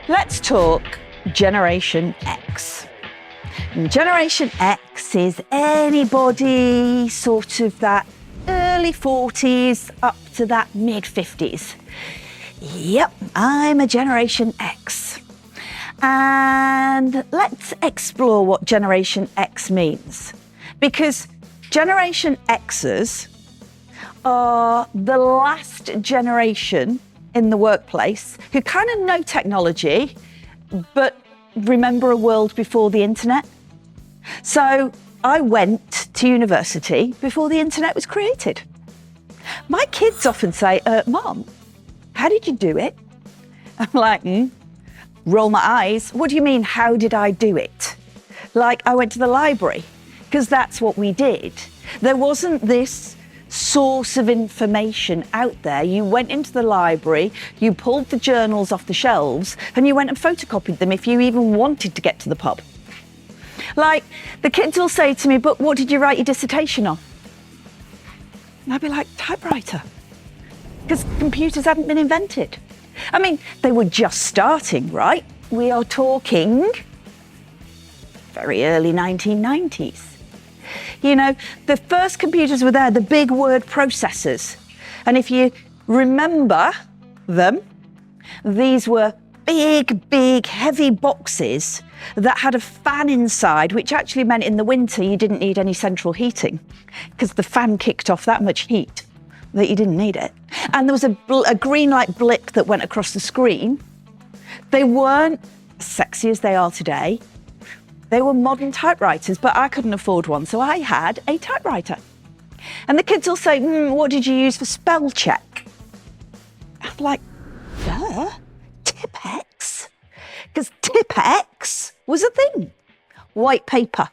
Let's talk Generation X. And Generation X is anybody sort of that early 40s up to that mid 50s. Yep, I'm a Generation X. And let's explore what Generation X means. Because Generation Xers are the last generation in the workplace who kind of know technology, but remember a world before the internet. So I went to university before the internet was created. My kids often say, Mom, how did you do it? I'm like, roll my eyes. What do you mean, how did I do it? Like, I went to the library, because that's what we did. There wasn't this source of information out there. You went into the library, you pulled the journals off the shelves, and you went and photocopied them if you even wanted to get to the pub. Like, the kids will say to me, but what did you write your dissertation on? And I'd be like, typewriter. Because computers hadn't been invented. I mean, they were just starting, right? We are talking very early 1990s. You know, the first computers were there, the big word processors. And if you remember them, these were big, heavy boxes that had a fan inside, which actually meant in the winter you didn't need any central heating because the fan kicked off that much heat that you didn't need it. And there was a green light blip that went across the screen. They weren't as sexy as they are today. They were modern typewriters, but I couldn't afford one, so I had a typewriter. And the kids will say, what did you use for spell check? I'm like, Tipp-Ex. Because Tipp-Ex was a thing, white paper.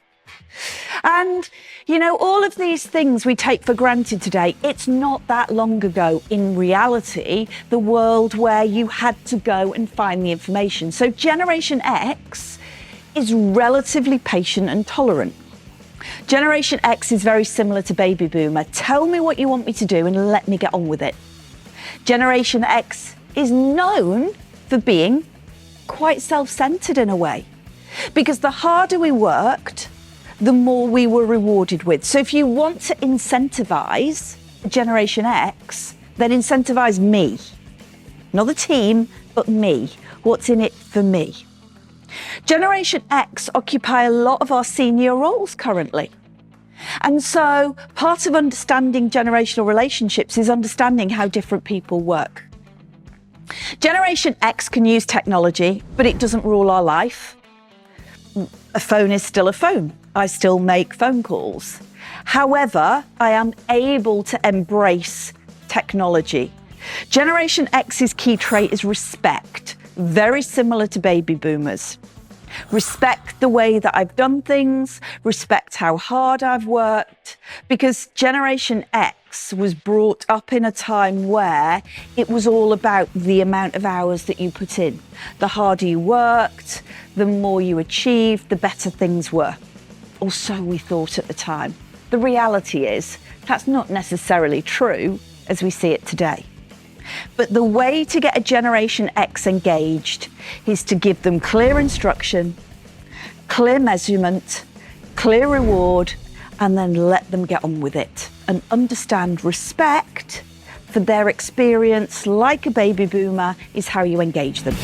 And, you know, all of these things we take for granted today, it's not that long ago, in reality, the world where you had to go and find the information. So Generation X is relatively patient and tolerant. Generation X is very similar to Baby Boomer. Tell me what you want me to do and let me get on with it. Generation X is known for being quite self-centered in a way, because the harder we worked, the more we were rewarded with. So if you want to incentivize Generation X, then incentivize me. Not the team, but me. What's in it for me? Generation X occupy a lot of our senior roles currently. And so part of understanding generational relationships is understanding how different people work. Generation X can use technology, but it doesn't rule our life. A phone is still a phone. I still make phone calls. However, I am able to embrace technology. Generation X's key trait is respect. Very similar to Baby Boomers. Respect the way that I've done things, respect how hard I've worked, because Generation X was brought up in a time where it was all about the amount of hours that you put in. The harder you worked, the more you achieved, the better things were. Or so we thought at the time. The reality is that's not necessarily true as we see it today. But the way to get a Generation X engaged is to give them clear instruction, clear measurement, clear reward, and then let them get on with it and understand respect for their experience, like a Baby Boomer, is how you engage them.